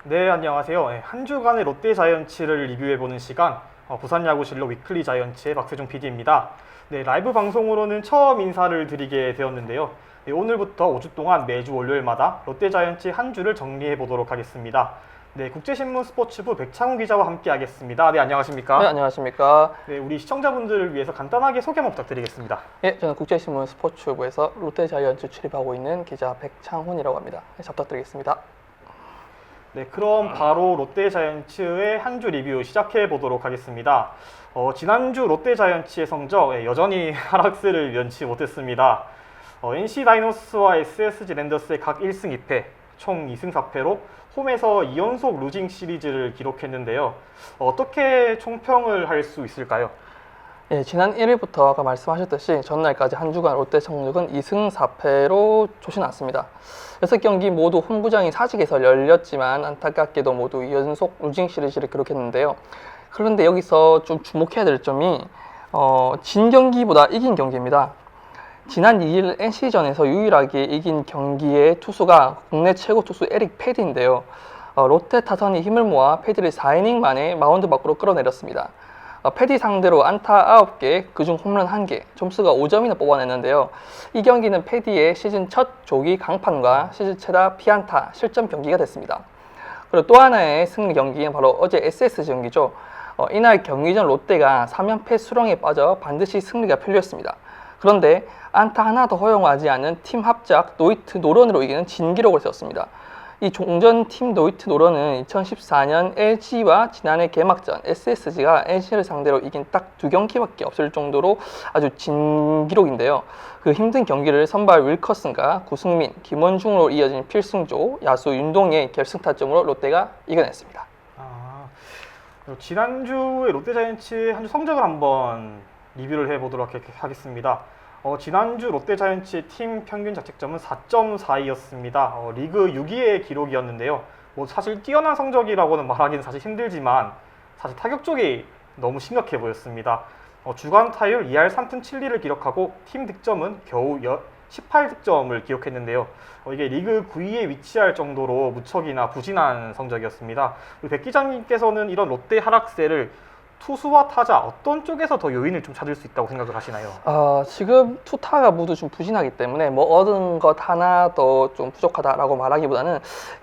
네, 안녕하세요. 한 주간의 롯데 자이언츠를 리뷰해보는 시간, 부산 야구실록 위클리 자이언츠의 박세종 PD입니다. 네, 라이브 방송으로는 처음 인사를 드리게 되었는데요. 네, 오늘부터 5주 동안 매주 월요일마다 롯데 자이언츠 한 주를 정리해보도록 하겠습니다. 네, 국제신문 스포츠부 백창훈 기자와 함께 하겠습니다. 네, 안녕하십니까? 네, 안녕하십니까. 네, 우리 시청자분들을 위해서 간단하게 소개만 부탁드리겠습니다. 예, 저는 국제신문 스포츠부에서 롯데 자이언츠 출입하고 있는 기자 백창훈이라고 합니다. 네, 잘 부탁드리겠습니다. 네, 그럼 바로 롯데 자이언츠의 한 주 리뷰 시작해 보도록 하겠습니다. 지난주 롯데 자이언츠의 성적 여전히 하락세를 면치 못했습니다. NC 다이노스와 SSG 랜더스의 각 1승 2패, 총 2승 4패로 홈에서 2연속 루징 시리즈를 기록했는데요. 어떻게 총평을 할 수 있을까요? 예, 지난 1일부터 아까 말씀하셨듯이 전날까지 한 주간 롯데 성적은 2승 4패로 좋진 않습니다. 6경기 모두 홈구장이 사직에서 열렸지만 안타깝게도 모두 연속 루징 시리즈를 기록했는데요. 그런데 여기서 좀 주목해야 될 점이 진 경기보다 이긴 경기입니다. 지난 2일 NC전에서 유일하게 이긴 경기의 투수가 국내 최고 투수 에릭 패디인데요. 롯데 타선이 힘을 모아 패디를 4이닝 만에 마운드 밖으로 끌어내렸습니다. 패디 상대로 안타 9개, 그중 홈런 1개, 점수가 5점이나 뽑아냈는데요. 이 경기는 패디의 시즌 첫 조기 강판과 시즌 최다 피안타 실점 경기가 됐습니다. 그리고 또 하나의 승리 경기는 바로 어제 SSG 경기죠. 이날 경기 전 롯데가 3연패 수렁에 빠져 반드시 승리가 필요했습니다. 그런데 안타 하나 더 허용하지 않은 팀 합작 노히트 노런으로 이기는 진기록을 세웠습니다. 이 종전 팀 노히트 노런은 2014년 LG와 지난해 개막전 SSG가 LG를 상대로 이긴 딱 2경기밖에 없을 정도로 아주 진기록인데요. 그 힘든 경기를 선발 윌커슨과 구승민, 김원중으로 이어진 필승조, 야수 윤동의 결승타점으로 롯데가 이겨냈습니다. 지난주에 롯데 자이언츠의 한 주 성적을 한번 리뷰를 해보도록 하겠습니다. 지난주 롯데 자이언츠의 팀 평균 자책점은 4.42였습니다. 리그 6위의 기록이었는데요. 사실 뛰어난 성적이라고는 말하기는 사실 힘들지만 사실 타격 쪽이 너무 심각해 보였습니다. 주간 타율 2할 3푼 7리를 기록하고 팀 득점은 겨우 18득점을 기록했는데요. 이게 리그 9위에 위치할 정도로 무척이나 부진한 성적이었습니다. 백 기자님께서는 이런 롯데 하락세를 투수와 타자 어떤 쪽에서 더 요인을 좀 찾을 수 있다고 생각을 하시나요? 지금 투타가 모두 좀 부진하기 때문에 얻은 것 하나 더 좀 부족하다라고 말하기보다는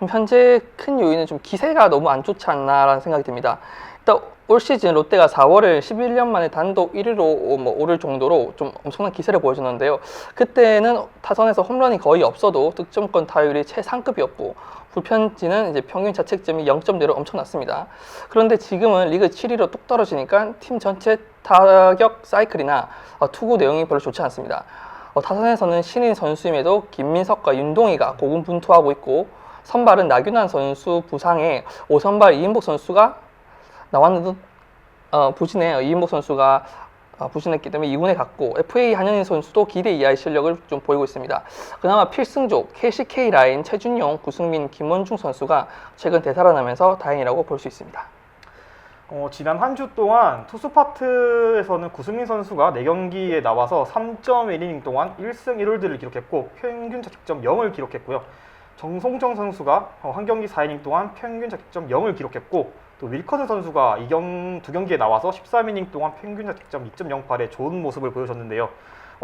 현재 큰 요인은 좀 기세가 너무 안 좋지 않나라는 생각이 듭니다. 일단 올 시즌 롯데가 4월에 11년 만에 단독 1위로 오를 정도로 좀 엄청난 기세를 보여줬는데요. 그때는 타선에서 홈런이 거의 없어도 득점권 타율이 최상급이었고 불펜진은 이제 평균 자책점이 0점대로 엄청났습니다. 그런데 지금은 리그 7위로 뚝 떨어지니까 팀 전체 타격 사이클이나 투구 내용이 별로 좋지 않습니다. 타선에서는 신인 선수임에도 김민석과 윤동희가 고군분투하고 있고 선발은 나균환 선수 부상에 5선발 이인복 선수가 나왔는데 부진해요. 이인복 선수가 부진했기 때문에 2군에 갔고 FA 한현희 선수도 기대 이하의 실력을 좀 보이고 있습니다. 그나마 필승조 KCK 라인 최준용, 구승민, 김원중 선수가 최근 되살아나면서 다행이라고 볼 수 있습니다. 지난 한 주 동안 투수 파트에서는 구승민 선수가 4경기에 나와서 3.1이닝 동안 1승 1홀드를 기록했고 평균 자책점 0을 기록했고요. 정송정 선수가 한 경기 4이닝 동안 평균 자책점 0을 기록했고 또 윌커슨 선수가 2경기에 나와서 13이닝 동안 평균 자책점 2.08의 좋은 모습을 보여줬는데요.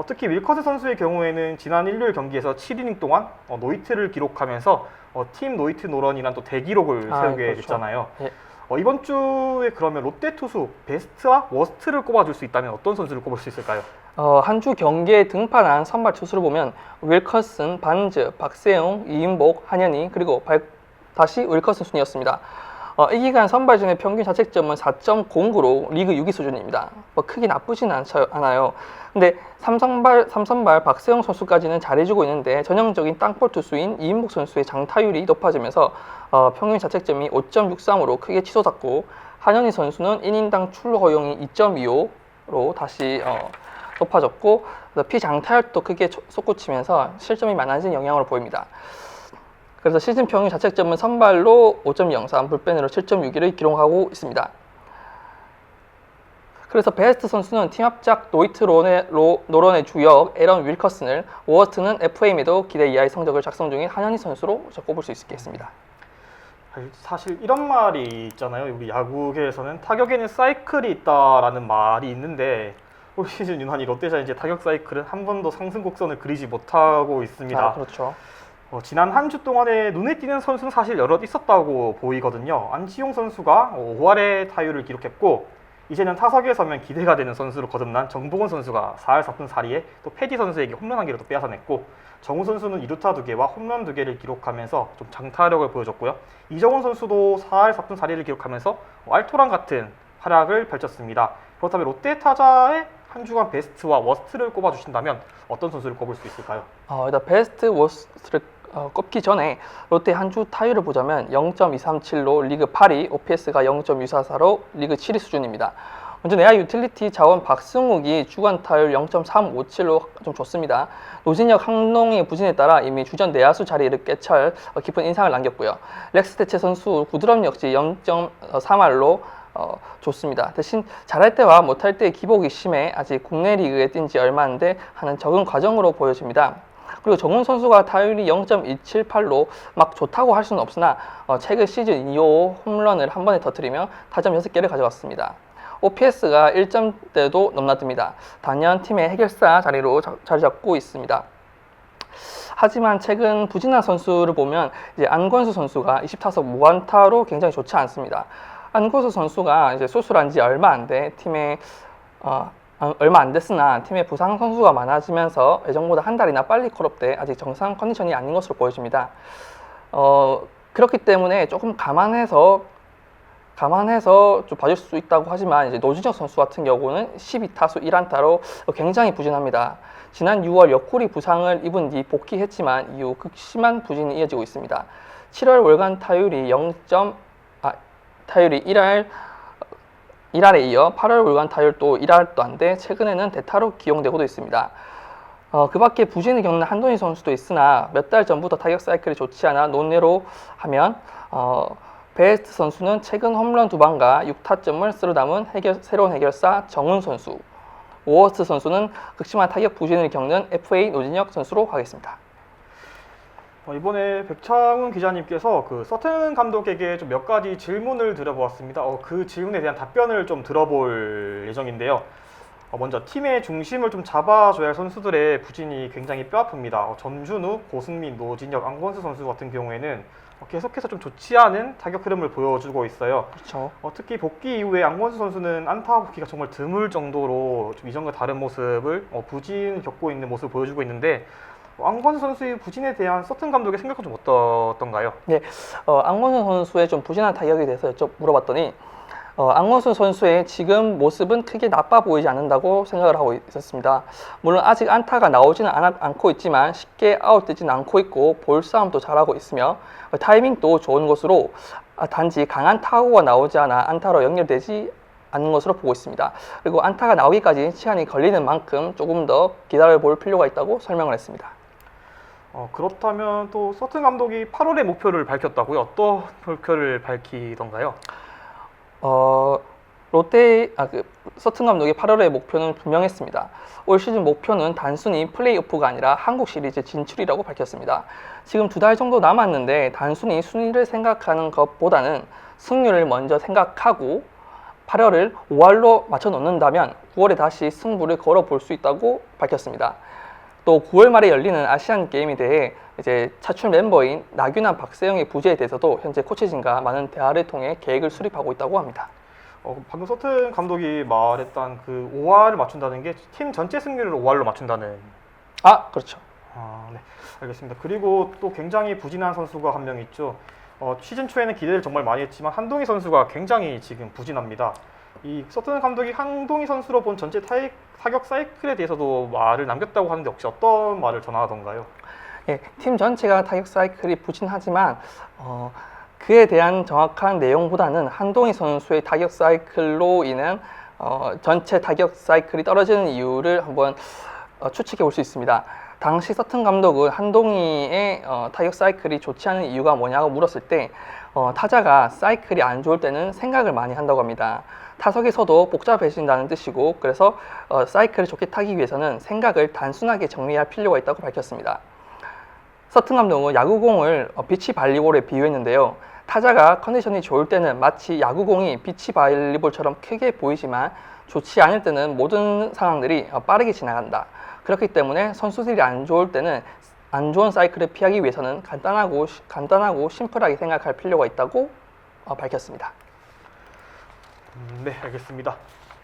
특히 윌커슨 선수의 경우에는 지난 일요일 경기에서 7이닝 동안 노히트를 기록하면서 팀 노히트 노런이란 또 대기록을 세우게 그렇죠. 됐잖아요. 예. 이번 주에 그러면 롯데 투수 베스트와 워스트를 꼽아줄 수 있다면 어떤 선수를 꼽을 수 있을까요? 한 주 경기에 등판한 선발 투수를 보면 윌커슨, 반즈, 박세웅, 이인복, 한현희 그리고 다시 윌커슨 순이었습니다. 이 기간 선발진의 평균 자책점은 4.09로 리그 6위 수준입니다. 크게 나쁘진 않아요. 근데 삼선발 박세영 선수까지는 잘해주고 있는데 전형적인 땅볼 투수인 이인복 선수의 장타율이 높아지면서 평균 자책점이 5.63으로 크게 치솟았고 한현희 선수는 이닝당 출루 허용이 2.25로 다시 높아졌고 피장타율도 크게 솟구치면서 실점이 많아진 영향으로 보입니다. 그래서 시즌 평균 자책점은 선발로 5.03, 불펜으로 7.61을 기록하고 있습니다. 그래서 베스트 선수는 팀 합작 노히트 노런의 주역 에런 윌커슨을, 워스트는 FA임에도 기대 이하의 성적을 작성 중인 한현희 선수로 꼽을 수 있겠습니다. 사실 이런 말이 있잖아요. 우리 야구계에서는 타격에는 사이클이 있다라는 말이 있는데 올 시즌 유난히 롯데자이언츠의 타격 사이클은 한 번도 상승 곡선을 그리지 못하고 있습니다. 아, 그렇죠. 지난 한 주 동안에 눈에 띄는 선수는 사실 여럿 있었다고 보이거든요. 안치홍 선수가 5할의 타율을 기록했고 이제는 타석에 서면 기대가 되는 선수로 거듭난 정보건 선수가 4할 4푼 4리에 또 패디 선수에게 홈런 한 개를 또 빼앗아냈고 정우 선수는 2루타 2개와 홈런 2개를 기록하면서 좀 장타력을 보여줬고요. 이정훈 선수도 4할 4푼 4리를 기록하면서 알토란 같은 활약을 펼쳤습니다. 그렇다면 롯데 타자의 한 주간 베스트와 워스트를 꼽아주신다면 어떤 선수를 꼽을 수 있을까요? 일단 베스트 워스트를 꼽기 전에 롯데 한 주 타율을 보자면 0.237로 리그 8위, OPS가 0.244로 리그 7위 수준입니다. 먼저 내야 유틸리티 자원 박승욱이 주간 타율 0.357로 좀 좋습니다. 노진혁, 한동희 부진에 따라 이미 주전 내야수 자리를 꿰찰 깊은 인상을 남겼고요. 렉스 테체 선수 구드럼 역시 0.3할로 좋습니다. 대신 잘할 때와 못할 때의 기복이 심해 아직 국내 리그에 뛴 지 얼마 안 돼 하는 적응 과정으로 보여집니다. 그리고 정훈 선수가 타율이 0.278로 막 좋다고 할 수는 없으나 최근 시즌 2호 홈런을 한 번에 터뜨리며 타점 6개를 가져갔습니다. OPS가 1점대도 넘나듭니다. 단연 팀의 해결사 자리로 자리 잡고 있습니다. 하지만 최근 부진한 선수를 보면 이제 안건수 선수가 20타석 무안타로 굉장히 좋지 않습니다. 안건수 선수가 이제 수술한 지 얼마 안 돼 팀에 얼마 안 됐으나 팀에 부상 선수가 많아지면서 예정보다 한 달이나 빨리 콜업돼 아직 정상 컨디션이 아닌 것으로 보여집니다. 그렇기 때문에 조금 감안해서 좀 봐줄 수 있다고 하지만 이제 노진혁 선수 같은 경우는 12타수 1안타로 굉장히 부진합니다. 지난 6월 옆구리 부상을 입은 뒤 복귀했지만 이후 극심한 부진이 이어지고 있습니다. 7월 월간 타율이 1할에 이어 8월 월간 타율도 1할도 안 돼 최근에는 대타로 기용되고도 있습니다. 그 밖에 부진을 겪는 한동희 선수도 있으나 몇 달 전부터 타격 사이클이 좋지 않아 논외로 하면 베스트 선수는 최근 홈런 2방과 6타점을 쓸어 담은 새로운 해결사 정훈 선수, 워스트 선수는 극심한 타격 부진을 겪는 FA 노진혁 선수로 가겠습니다. 이번에 백창훈 기자님께서 그 서튼 감독에게 좀 몇 가지 질문을 드려보았습니다. 그 질문에 대한 답변을 좀 들어볼 예정인데요. 먼저 팀의 중심을 좀 잡아줘야 할 선수들의 부진이 굉장히 뼈아픕니다. 전준우, 고승민, 노진혁, 안건수 선수 같은 경우에는 계속해서 좀 좋지 않은 타격 흐름을 보여주고 있어요. 그렇죠. 특히 복귀 이후에 안건수 선수는 안타 복귀가 정말 드물 정도로 좀 이전과 다른 모습을 부진 겪고 있는 모습을 보여주고 있는데 안건수 선수의 부진에 대한 서튼 감독의 생각은 좀 어떤가요? 네, 안건수 선수의 좀 부진한 타격에 대해서 물어봤더니 안건수 선수의 지금 모습은 크게 나빠 보이지 않는다고 생각을 하고 있었습니다. 물론 아직 안타가 나오지는 않고 있지만 쉽게 아웃되지는 않고 있고 볼 싸움도 잘하고 있으며 타이밍도 좋은 것으로 단지 강한 타구가 나오지 않아 안타로 연결되지 않는 것으로 보고 있습니다. 그리고 안타가 나오기까지 시간이 걸리는 만큼 조금 더 기다려볼 필요가 있다고 설명을 했습니다. 그렇다면 또 서튼 감독이 8월에 목표를 밝혔다고요? 어떤 목표를 밝히던가요? 서튼 감독의 8월의 목표는 분명했습니다. 올 시즌 목표는 단순히 플레이오프가 아니라 한국 시리즈 진출이라고 밝혔습니다. 지금 2달 정도 남았는데 단순히 순위를 생각하는 것보다는 승률을 먼저 생각하고 8월을 5할로 맞춰 놓는다면 9월에 다시 승부를 걸어볼 수 있다고 밝혔습니다. 또 9월 말에 열리는 아시안 게임에 대해 이제 차출 멤버인 나균환, 박세영의 부재에 대해서도 현재 코치진과 많은 대화를 통해 계획을 수립하고 있다고 합니다. 방금 서튼 감독이 말했던 그 5할을 맞춘다는 게 팀 전체 승률을 5할로 맞춘다는. 그렇죠. 네, 알겠습니다. 그리고 또 굉장히 부진한 선수가 한 명 있죠. 시즌 초에는 기대를 정말 많이 했지만 한동희 선수가 굉장히 지금 부진합니다. 이 서튼 감독이 한동희 선수로 본 전체 타격 사이클에 대해서도 말을 남겼다고 하는데 혹시 어떤 말을 전하던가요? 예, 팀 전체가 타격 사이클이 부진하지만 그에 대한 정확한 내용보다는 한동희 선수의 타격 사이클로 인한 전체 타격 사이클이 떨어지는 이유를 한번 추측해 볼 수 있습니다. 당시 서튼 감독은 한동희의 타격 사이클이 좋지 않은 이유가 뭐냐고 물었을 때 타자가 사이클이 안 좋을 때는 생각을 많이 한다고 합니다. 타석에서도 복잡해진다는 뜻이고 그래서 사이클을 좋게 타기 위해서는 생각을 단순하게 정리할 필요가 있다고 밝혔습니다. 서튼 감독은 야구공을 비치 발리볼에 비유했는데요. 타자가 컨디션이 좋을 때는 마치 야구공이 비치 발리볼처럼 크게 보이지만 좋지 않을 때는 모든 상황들이 빠르게 지나간다. 그렇기 때문에 선수들이 안 좋을 때는 안 좋은 사이클을 피하기 위해서는 간단하고 심플하게 생각할 필요가 있다고 밝혔습니다. 네, 알겠습니다.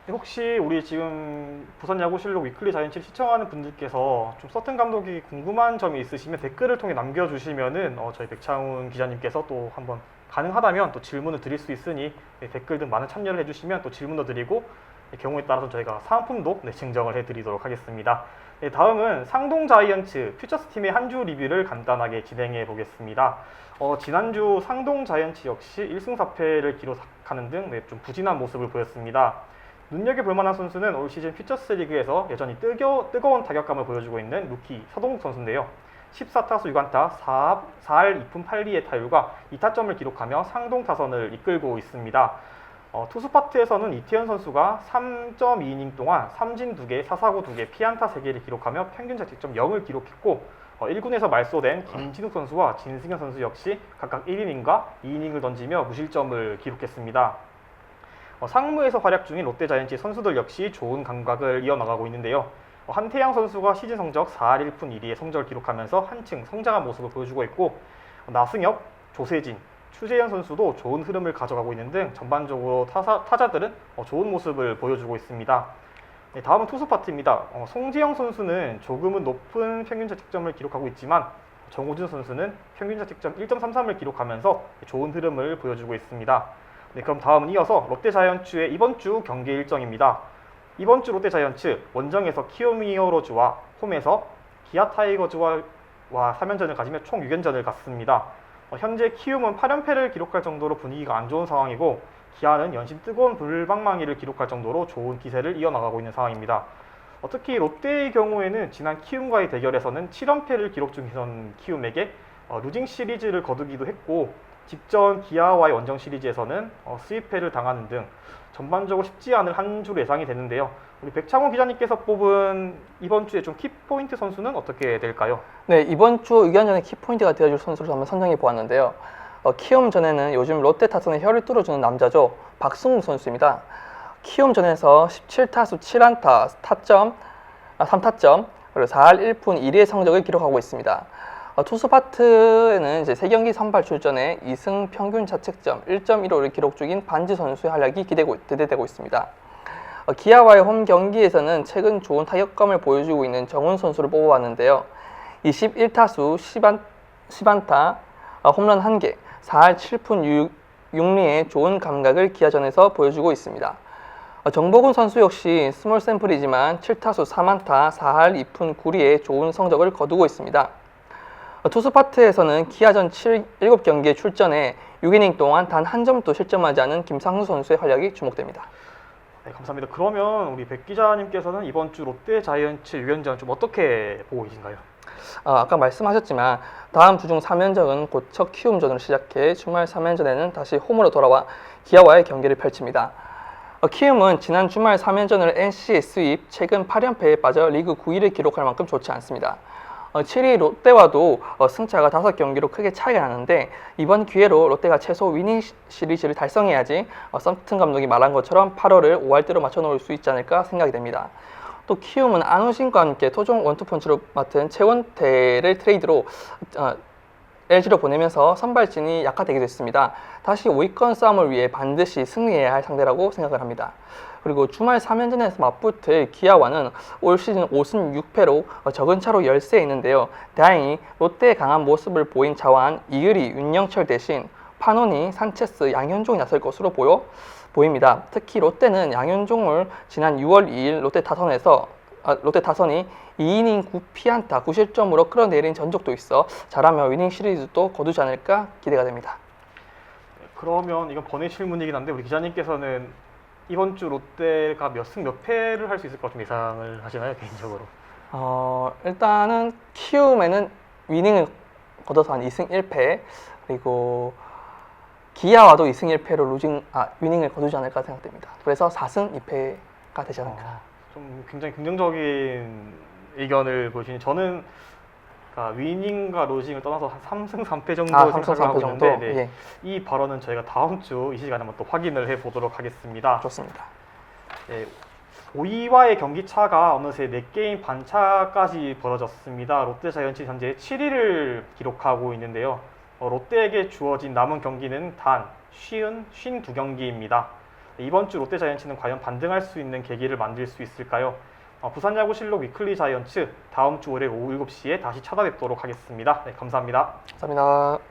혹시 우리 지금 부산 야구실록 위클리 자이언츠를 시청하는 분들께서 좀 서튼 감독이 궁금한 점이 있으시면 댓글을 통해 남겨주시면은 저희 백창훈 기자님께서 또 한번 가능하다면 또 질문을 드릴 수 있으니 댓글 등 많은 참여를 해주시면 또 질문도 드리고 경우에 따라서 저희가 상품도 증정을 해드리도록 하겠습니다. 네, 다음은 상동 자이언츠 퓨처스 팀의 한 주 리뷰를 간단하게 진행해 보겠습니다. 지난주 상동 자이언츠 역시 1승 4패를 기록하는 등 좀 부진한 모습을 보였습니다. 눈여겨볼 만한 선수는 올 시즌 퓨처스 리그에서 여전히 뜨거운 타격감을 보여주고 있는 루키 서동욱 선수인데요. 14타수 6안타 4할 2푼 8리의 타율과 2타점을 기록하며 상동 타선을 이끌고 있습니다. 투수 파트에서는 이태현 선수가 3.2이닝 동안 삼진 2개, 사사구 2개, 피안타 3개를 기록하며 평균 자책점 0을 기록했고 1군에서 말소된 김진욱 선수와 진승현 선수 역시 각각 1이닝과 2이닝을 던지며 무실점을 기록했습니다. 상무에서 활약 중인 롯데자이언츠 선수들 역시 좋은 감각을 이어나가고 있는데요. 한태양 선수가 시즌 성적 4할 1푼 1리의 성적을 기록하면서 한층 성장한 모습을 보여주고 있고 나승엽, 조세진, 추재현 선수도 좋은 흐름을 가져가고 있는 등 전반적으로 타자들은 좋은 모습을 보여주고 있습니다. 네, 다음은 투수 파트입니다. 송지영 선수는 조금은 높은 평균 자책점을 기록하고 있지만 정우준 선수는 평균 자책점 1.33을 기록하면서 좋은 흐름을 보여주고 있습니다. 네, 그럼 다음은 이어서 롯데자이언츠의 이번 주 경기 일정입니다. 이번 주 롯데자이언츠 원정에서 키움 히어로즈와 홈에서 기아 타이거즈와 3연전을 가지며 총 6연전을 갖습니다. 현재 키움은 8연패를 기록할 정도로 분위기가 안 좋은 상황이고 기아는 연신 뜨거운 불방망이를 기록할 정도로 좋은 기세를 이어나가고 있는 상황입니다. 특히 롯데의 경우에는 지난 키움과의 대결에서는 7연패를 기록 중이던 키움에게 루징 시리즈를 거두기도 했고 직전 기아와의 원정 시리즈에서는 수입패를 당하는 등 전반적으로 쉽지 않을 한 주로 예상이 되는데요. 우리 백창호 기자님께서 뽑은 이번 주에 좀 키포인트 선수는 어떻게 될까요? 네, 이번 주 6연전의 키포인트가 되어줄 선수를 한번 선정해 보았는데요. 키움전에는 요즘 롯데 타선의 혀를 뚫어주는 남자죠. 박승우 선수입니다. 키움전에서 17타수 7안타 3타점 그리고 4할 1푼 1리의 성적을 기록하고 있습니다. 투수 파트에는 이제 3경기 선발 출전에 2승 평균 자책점 1.15를 기록 중인 반지 선수의 활약이 기대되고 있습니다. 기아와의 홈 경기에서는 최근 좋은 타격감을 보여주고 있는 정훈 선수를 뽑아왔는데요. 21타수 10안타, 홈런 1개, 4할 7푼 6리의 좋은 감각을 기아전에서 보여주고 있습니다. 정복훈 선수 역시 스몰 샘플이지만 7타수 3안타, 4할 2푼 9리의 좋은 성적을 거두고 있습니다. 투수 파트에서는 기아전 7경기에 출전해 6이닝 동안 단 한 점도 실점하지 않은 김상수 선수의 활약이 주목됩니다. 네, 감사합니다. 그러면 우리 백 기자님께서는 이번 주 롯데 자이언츠 6연전 좀 어떻게 보고 계신가요? 아까 말씀하셨지만 다음 주 중 3연전은 곧 첫 키움전으로 시작해 주말 3연전에는 다시 홈으로 돌아와 기아와의 경기를 펼칩니다. 키움은 지난 주말 3연전을 NC에 수입, 최근 8연패에 빠져 리그 9위를 기록할 만큼 좋지 않습니다. 7위 롯데와도 승차가 5경기로 크게 차이가 나는데 이번 기회로 롯데가 최소 위닝 시리즈를 달성해야지 썸튼 감독이 말한 것처럼 8월을 5할대로 맞춰놓을 수 있지 않을까 생각이 됩니다. 또 키움은 안우진과 함께 토종 원투펀치로 맡은 최원태를 트레이드로 LG로 보내면서 선발진이 약화되기도 했습니다. 다시 5위권 싸움을 위해 반드시 승리해야 할 상대라고 생각을 합니다. 그리고 주말 3연전에서 맞붙을 기아와는 올 시즌 5승 6패로 적은 차로 열세에 있는데요. 다행히 롯데의 강한 모습을 보인 자완, 이유리, 윤영철 대신 파노니, 산체스, 양현종이 나설 것으로 보입니다. 특히 롯데는 양현종을 지난 6월 2일 롯데 타선이 2이닝 9피안타 9실점으로 끌어내린 전적도 있어 잘하며 위닝 시리즈도 거두지 않을까 기대가 됩니다. 그러면 이건 번외 질문이긴 한데 우리 기자님께서는 이번 주 롯데가 몇 승 몇 패를 할 수 있을 것 같은 예상을 하시나요, 개인적으로? 일단은 키움에는 위닝을 거둬서 한 2승 1패 그리고 기아와도 2승 1패로 위닝을 거두지 않을까 생각됩니다. 그래서 4승 2패가 되지 않을까. 좀 굉장히 긍정적인 의견을 보시니 저는 그러니까 위닝과 로징을 떠나서 한 3승 3패 정도 아, 생각을 3승 하고 3패 정도? 있는데 네. 예, 이 발언은 저희가 다음 주 이 시간에 한번 또 확인을 해 보도록 하겠습니다. 좋습니다. 네, 5위와의 경기 차가 어느새 4게임 반차까지 벌어졌습니다. 롯데 자이언츠 현재 7위를 기록하고 있는데요. 롯데에게 주어진 남은 경기는 단 52경기입니다. 이번 주 롯데 자이언츠는 과연 반등할 수 있는 계기를 만들 수 있을까요? 부산야구실록 위클리 자이언츠 다음 주 월요일 오후 7시에 다시 찾아뵙도록 하겠습니다. 네, 감사합니다. 감사합니다.